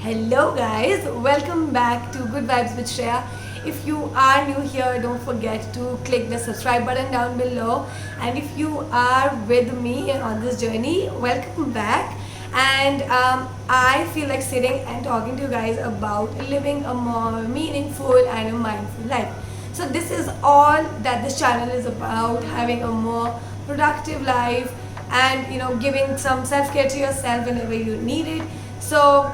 Hello guys, welcome back to Good Vibes with Shreya. If you are new here, don't forget to click the subscribe button down below. And if you are with me on this journey, welcome back. And I feel like sitting and talking to you guys about living a more meaningful and a mindful life. So this is all that this channel is about, having a more productive life and giving some self-care to yourself whenever you need it. So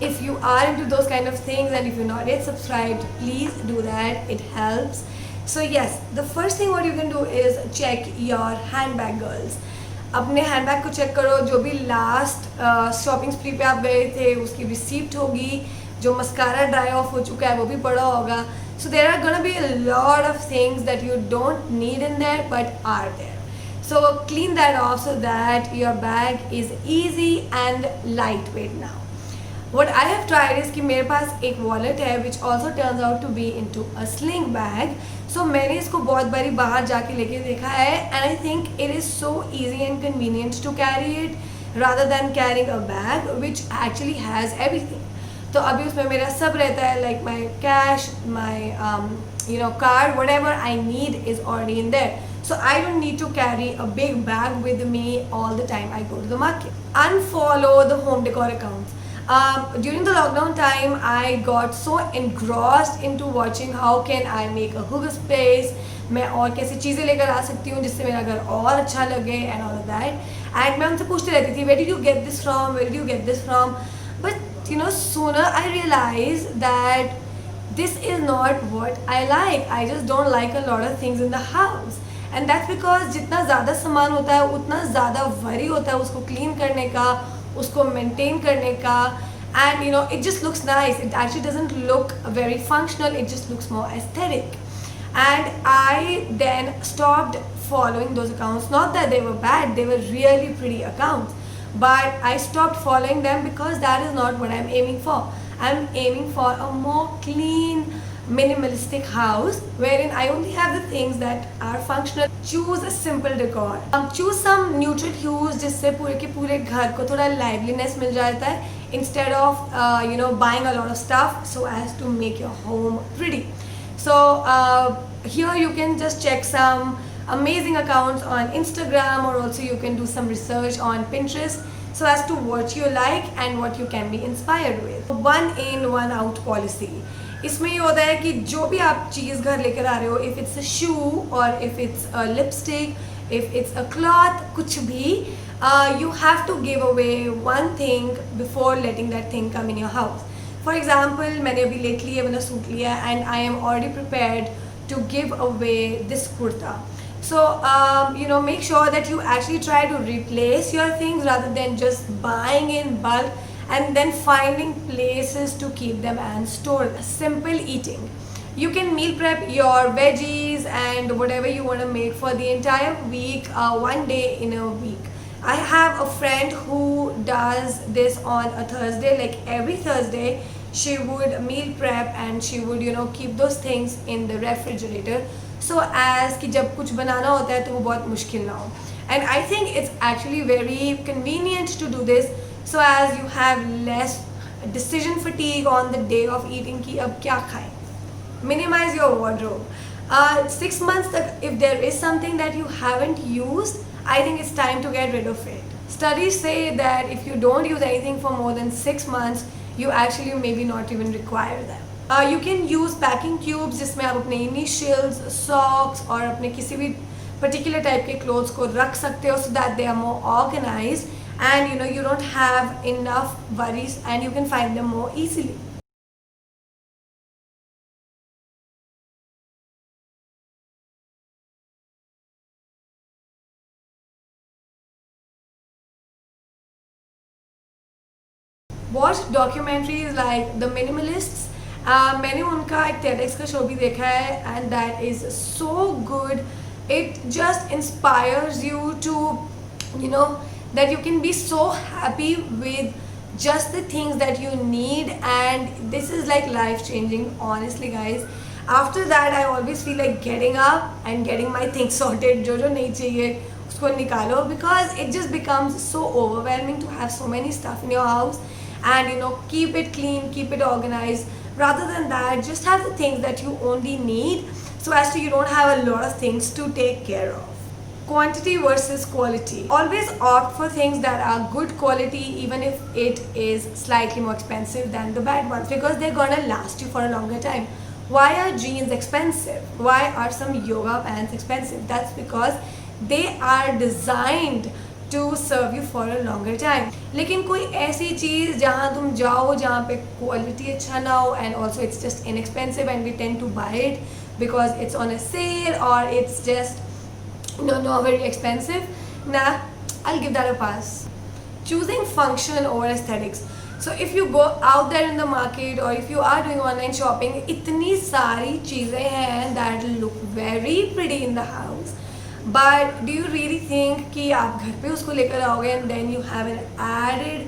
if you are into those kind of things and if you're not yet subscribed, please do that. It helps. So yes, the first thing what you can do is check your handbag, girls. अपने handbag को check करो. जो भी last shopping स्प्री पे आप गए थे उसकी रिसीप्ट होगी. जो मस्कारा ड्राई ऑफ हो चुका है वो भी पड़ा होगा. So there are gonna be a lot of things that you don't need in there but are there. So clean that off so that your bag is easy and lightweight now. What I have tried is कि मेरे पास एक wallet है which also turns out to be into a sling bag. So मैंने इसको बहुत बारी बाहर जाके लेके देखा है and I think it is so easy and convenient to carry it rather than carrying a bag which actually has everything. तो अभी उसमें मेरा सब रहता है, like my cash, my card, whatever I need is already in there. So I don't need to carry a big bag with me all the time I go to the market. Unfollow the home decor accounts. During the lockdown time, I got so engrossed into watching how can I make a hygge space. मैं और कैसी चीज़ें लेकर आ सकती हूँ जिससे मेरा घर और अच्छा लगे and all of that. And मैं उनसे पूछती रहती थी, where did you get this from? Where did you get this from? But sooner I realized that this is not what I like. I just don't like a lot of things in the house. And that's because जितना ज़्यादा सामान होता है उतना ज़्यादा worry होता है उसको clean करने का, उसको मेंटेन करने का. And it just looks nice. It actually doesn't look very functional. It just looks more aesthetic. And I then stopped following those accounts. Not that they were bad, they were really pretty accounts, but I stopped following them because that is not what I'm aiming for. I'm aiming for a more clean, minimalistic house wherein I only have the things that are functional. Choose a simple decor. Choose some neutral hues जिससे पूरे के पूरे घर को थोड़ा liveliness मिल जाता है instead of buying a lot of stuff so as to make your home pretty. So here you can just check some amazing accounts on Instagram, or also you can do some research on Pinterest so as to what you like and what you can be inspired with. One in one out policy. इसमें ये होता है कि जो भी आप चीज़ घर लेकर आ रहे हो, if it's a shoe or if it's a lipstick, if it's a cloth, कुछ भी, you have to give away one thing before letting that thing come in your house. For example, मैंने अभी lately ये वाला suit लिया and I am already prepared to give away this kurta. So make sure that you actually try to replace your things rather than just buying in bulk and then finding places to keep them and store them. Simple eating. You can meal prep your veggies and whatever you want to make for the entire week, one day in a week. I have a friend who does this on a Thursday. Like every Thursday she would meal prep and she would keep those things in the refrigerator so as कि जब कुछ बनाना होता है तो वो बहुत मुश्किल ना हो. And I think it's actually very convenient to do this so as you have less decision fatigue on the day of eating कि अब क्या खाएं. Minimize your wardrobe. 6 months तक if there is something that you haven't used, I think it's time to get rid of it. Studies say that if you don't use anything for more than 6 months, you actually maybe not even require them. You can use packing cubes जिसमें आप अपने initials, socks और अपने किसी भी particular type के clothes को रख सकते हो so that they are more organized and you don't have enough worries and you can find them more easily. Watch documentaries like The Minimalists. मैंने उनका एक TEDx का शो भी देखा है and that is so good. It just inspires you to that you can be so happy with just the things that you need, and this is like life changing, honestly guys. After that I always feel like getting up and getting my things sorted. जो नहीं चाहिए उसको निकालो because it just becomes so overwhelming to have so many stuff in your house and keep it clean, keep it organized. Rather than that, just have the things that you only need, so as to you don't have a lot of things to take care of. Quantity versus quality. Always opt for things that are good quality, even if it is slightly more expensive than the bad ones, because they're gonna last you for a longer time. Why are jeans expensive? Why are some yoga pants expensive? That's because they are designed to serve you for a longer time. लेकिन कोई ऐसी चीज़ जहाँ तुम जाओ जहाँ पे quality अच्छा ना हो, and also it's just inexpensive and we tend to buy it because it's on a sale or it's just not very expensive. Nah, I'll give that a pass. Choosing function over aesthetics. So if you go out there in the market or if you are doing online shopping, इतनी सारी चीज़ें हैं that look very pretty in the house. But do you really think कि आप घर पे उसको लेकर आओगे and then you have an added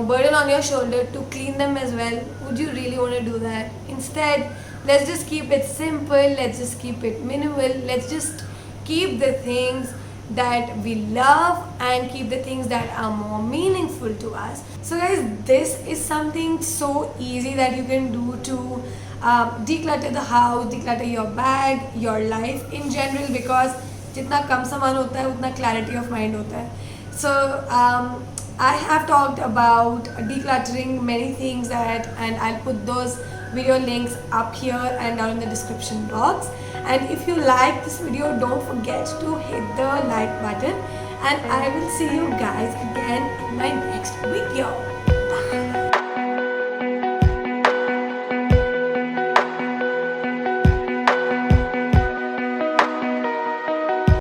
burden on your shoulder to clean them as well? Would you really want to do that? Instead, let's just keep it simple, let's just keep it minimal, let's just keep the things that we love and keep the things that are more meaningful to us. So guys, this is something so easy that you can do to declutter the house, declutter your bag, your life in general, because जितना कम सामान होता है उतना clarity of mind होता है. So I have talked about decluttering many things and I'll put those video links up here and down in the description box. And if you like this video, don't forget to hit the like button, and I will see you guys again in my next video.